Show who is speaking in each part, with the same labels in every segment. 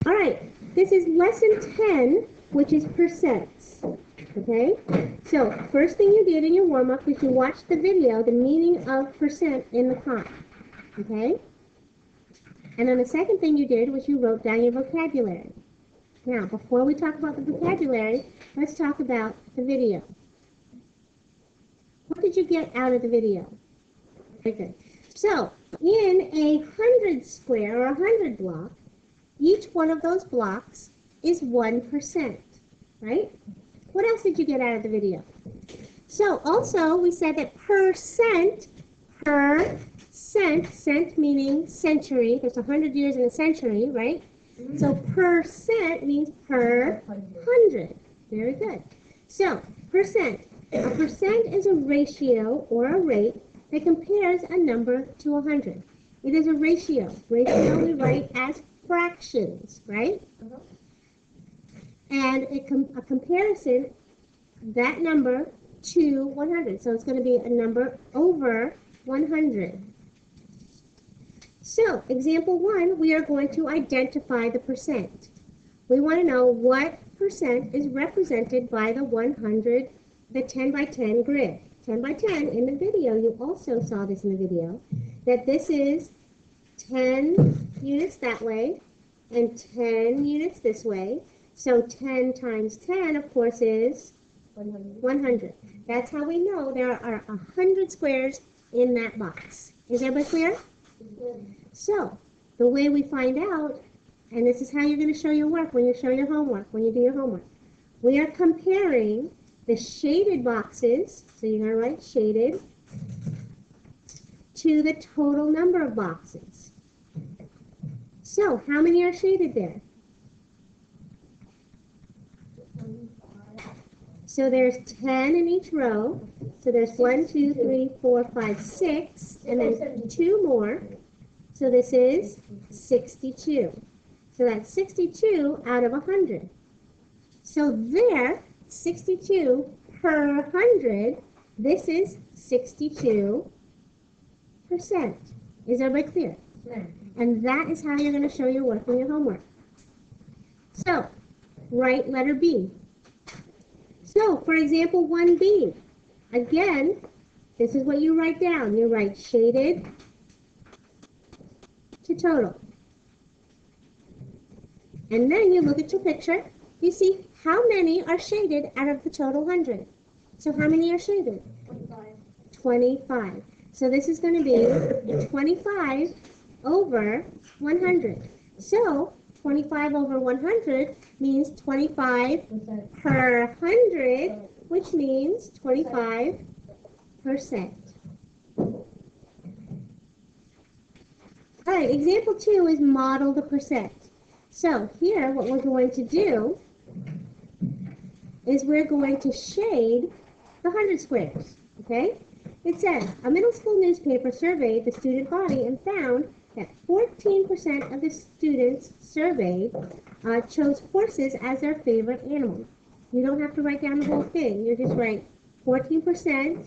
Speaker 1: All right, this is lesson 10, which is percents. Okay, so first thing you did in your warm-up is you watched the video, the meaning of percent in the pot. Okay, and then the second thing you did was you wrote down your vocabulary. Now, before we talk about the vocabulary, let's talk about the video. What did you get out of the video? Very good. So, in a 100 square or 100 block, each one of those blocks is 1%, right? What else did you get out of the video? So, also, we said that cent meaning century, there's 100 years in a century, right? So, percent means per 100. Very good. So, percent. A percent is a ratio or a rate that compares a number to 100. It is a ratio. Ratio we write as fractions, right? And a comparison, that number to 100. So it's going to be a number over 100. So, example 1, we are going to identify the percent. We want to know what percent is represented by the 100, the 10 by 10 grid. 10 by 10 in the video, you also saw this in the video, that this is 10 units that way and 10 units this way. So 10 times 10, of course, is 100. That's how we know there are 100 squares in that box. Is everybody clear? So, the way we find out, and this is how you're going to show your work when you show your homework, when you do your homework, we are comparing the shaded boxes, so you're going to write shaded, to the total number of boxes. So, how many are shaded there? So there's 10 in each row. So there's 1, 2, 3, 4, 5, 6, and then 2 more. So this is 62. So that's 62 out of 100. So there, 62 per 100, this is 62%. Is everybody clear? And that is how you're going to show your work in your homework. So, write letter B. So, for example, 1B. Again, this is what you write down. You write shaded to total. And then you look at your picture. You see how many are shaded out of the total 100. So how many are shaded? 25. So this is going to be 25 over 100. So 25 over 100 means 25 per 100, which means 25%. All right, example 2 is model the percent. So here, what we're going to do is we're going to shade the 100 squares, okay? It says, a middle school newspaper surveyed the student body and found that 14% of the students surveyed chose horses as their favorite animal. You don't have to write down the whole thing. You just write 14%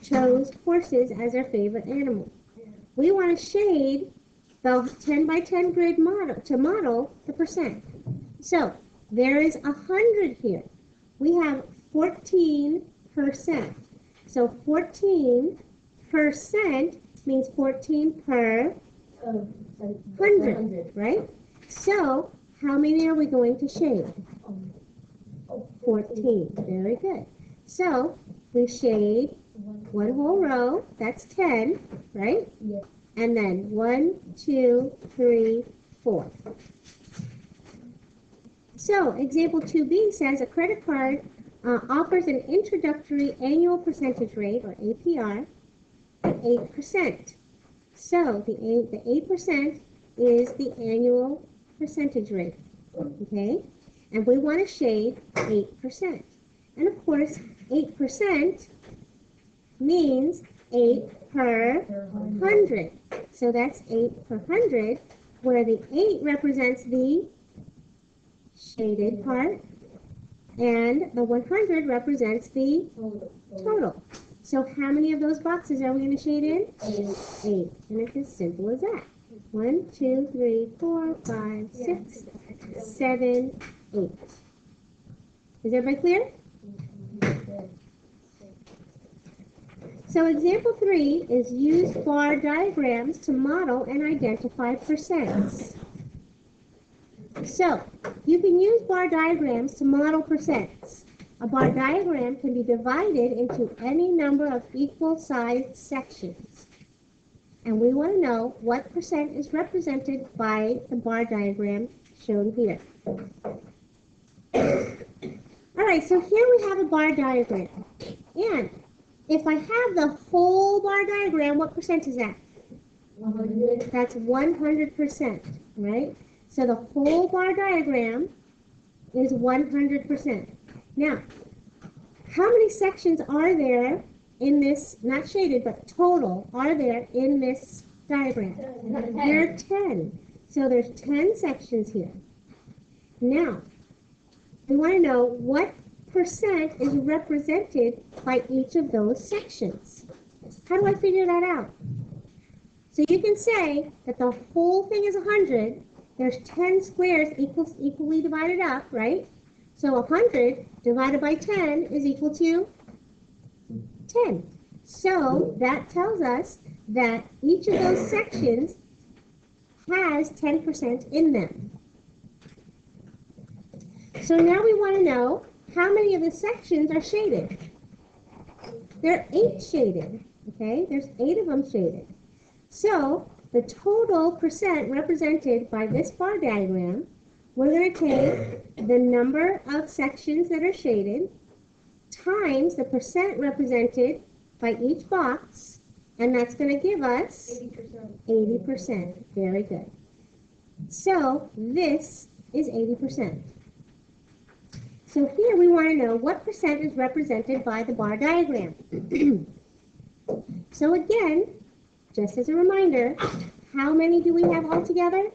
Speaker 1: chose horses as their favorite animal. We want to shade the 10 by 10 grid model to model the percent. So there is 100 here. We have 14%. So 14% means 14 per 100, right? So how many are we going to shade? 14. Very good. So we shade one whole row. That's 10, right? Yes. And then 1, 2, 3, 4. So example 2B says a credit card offers an introductory annual percentage rate, or APR, at 8%. So the 8% is the annual percentage rate, okay? And we want to shade 8%. And of course, 8% means 8 per 100. So that's 8 per 100, where the 8 represents the shaded part, and the 100 represents the total. So how many of those boxes are we going to shade in? 8. And it's as simple as that. 1, 2, 3, 4, 5, 6, 7, 8. Is everybody clear? So example 3 is use bar diagrams to model and identify percents. So you can use bar diagrams to model percents. A bar diagram can be divided into any number of equal sized sections. And we want to know what percent is represented by the bar diagram shown here. All right, so here we have a bar diagram. And if I have the whole bar diagram, what percent is that? 100. That's 100%, right? So the whole bar diagram is 100%. Now, how many sections are there in this, not shaded, but total, are there in this diagram? There are 10. So there's 10 sections here. Now, we want to know what percent is represented by each of those sections. How do I figure that out? So you can say that the whole thing is 100. There's 10 squares equally divided up, right? So 100 divided by 10 is equal to 10. So that tells us that each of those sections has 10% in them. So now we want to know how many of the sections are shaded. There are 8 shaded, okay? There's 8 of them shaded. So the total percent represented by this bar diagram, we're going to take the number of sections that are shaded times the percent represented by each box, and that's going to give us 80%. Very good. So this is 80%. So here we want to know what percent is represented by the bar diagram. So again, just as a reminder, how many do we have altogether?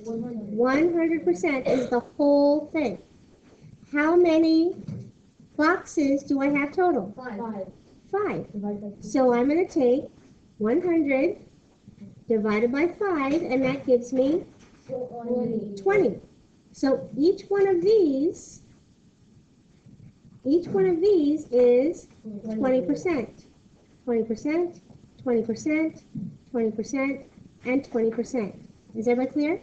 Speaker 1: 100% is the whole thing. How many boxes do I have total? 5. So I'm going to take 100 divided by 5, and that gives me 20. So each one of these is 20%. 20%, 20%, 20%, and 20%. Is everybody clear?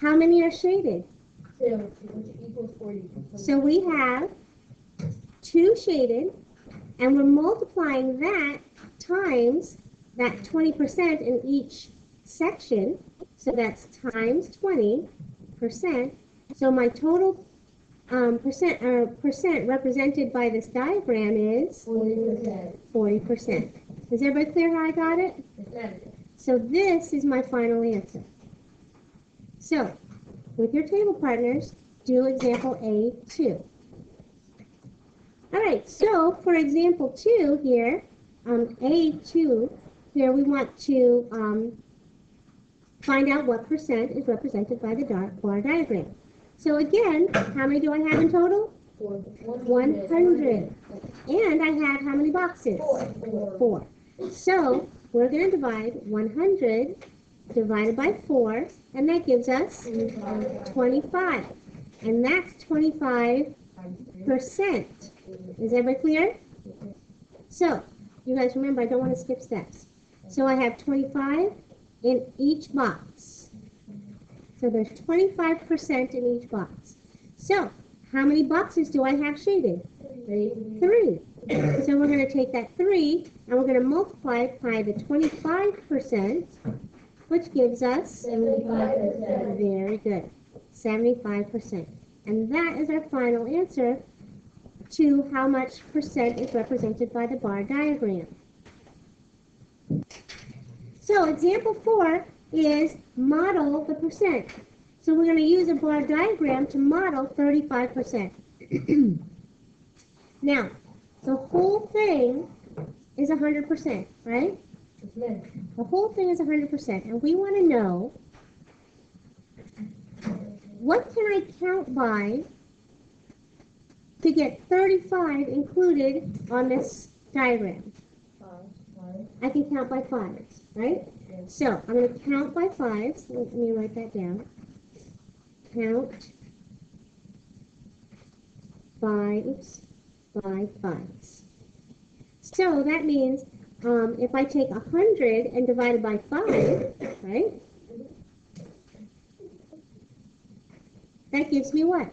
Speaker 1: How many are shaded? 2, which equals 40. So we have 2 shaded, and we're multiplying that times that 20% in each section. So that's times 20%. So my total percent represented by this diagram is 40%. Is everybody clear how I got it? So this is my final answer. So with your table partners, do example A2. All right, so for example 2 here, A2, here we want to find out what percent is represented by the bar diagram. So again, how many do I have in total? 100. And I have how many boxes? 4. So we're going to divide 100 divided by 4, and that gives us 25. And that's 25%. Is everybody clear? So, you guys remember, I don't want to skip steps. So I have 25 in each box. So there's 25% in each box. So, how many boxes do I have shaded? 3. So we're going to take that 3 and we're going to multiply it by the 25%, which gives us 75%. Very good. 75%. And that is our final answer to how much percent is represented by the bar diagram. So example 4 is model the percent. So we're going to use a bar diagram to model 35%. Now, the whole thing is 100%, right? The whole thing is 100%, and we want to know what can I count by to get 35 included on this diagram? I can count by 5s, right? So I'm going to count by fives. Let me write that down. Count by fives. So that means if I take 100 and divide it by 5, right? That gives me what?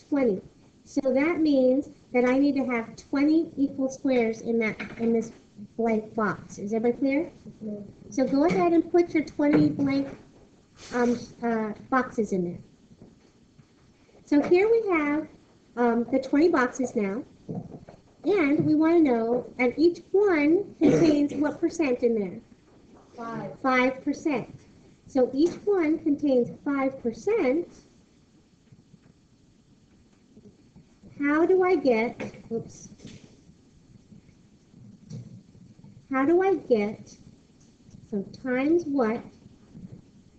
Speaker 1: 20. So that means that I need to have 20 equal squares in this blank box. Is everybody clear? So go ahead and put your 20 blank boxes in there. So here we have the 20 boxes now. And we want to know, and each one contains what percent in there? 5%. So each one contains 5%. How do I get, how do I get, so times what?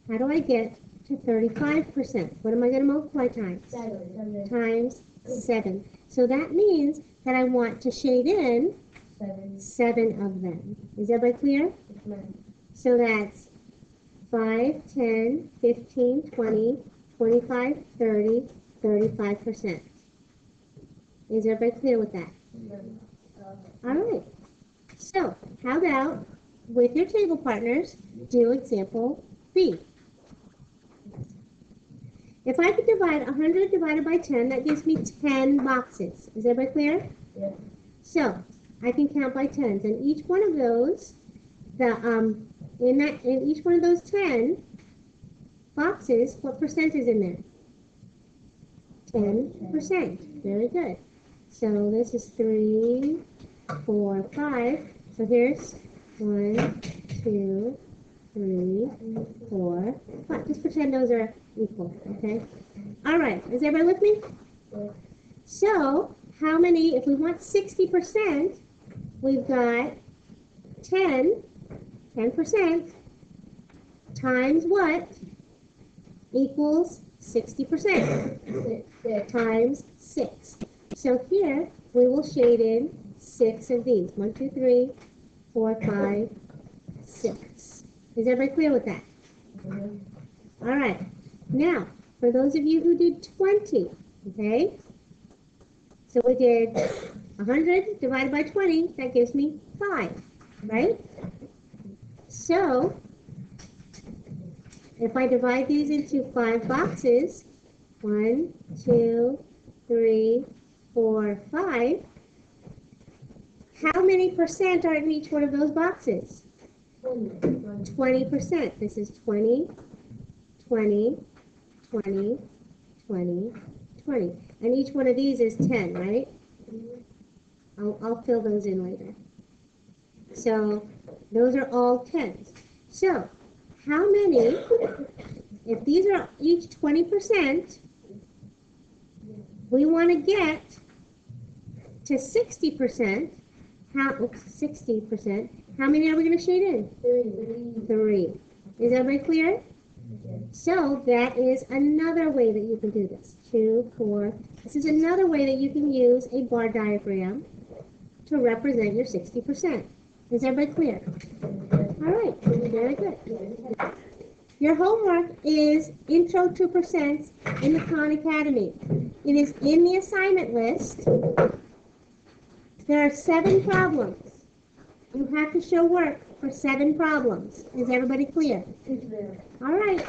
Speaker 1: How do I get to 35%? What am I going to multiply times?
Speaker 2: 7.
Speaker 1: Times 7. So that means that I want to shade in 7 of them. Is everybody clear? So that's 5, 10, 15, 20, 25, 30, 35%. Is everybody clear with that? All right. So how about with your table partners, do example B. If I could divide 100 divided by 10, that gives me 10 boxes. Is everybody clear?
Speaker 2: Yeah.
Speaker 1: So I can count by tens, and each one of those, in each one of those 10 boxes, what percent is in there? 10%. Very good. So this is 3, 4, 5. So here's 1, 2, 3, 4, 5. Just pretend those are equal, okay? All right, is everybody with me?
Speaker 2: Yeah.
Speaker 1: So, how many, if we want 60%, we've got 10% times what equals 60%? Times 6. So here, we will shade in 6 of these. 1, 2, 3, 4, 5, 6. Is everybody clear with that?
Speaker 2: Mm-hmm.
Speaker 1: All right. Now, for those of you who did 20, okay? So we did 100 divided by 20, that gives me 5, right? So, if I divide these into 5 boxes, 1, 2, 3, 4, 5, how many percent are in each one of those boxes? 20%. This is 20, 20, 20, 20, 20. And each one of these is 10, right? I'll fill those in later. So those are all 10s. So how many, if these are each 20%, we want to get to 60%. 60%. How many are we going to shade in? 3. Is everybody clear? So that is another way that you can do this. 2, 4. This is another way that you can use a bar diagram to represent your 60%. Is everybody clear? All right, very good. Your homework is Intro to Percents in the Khan Academy. It is in the assignment list. There are 7 problems. You have to show work for 7 problems. Is everybody clear? All right.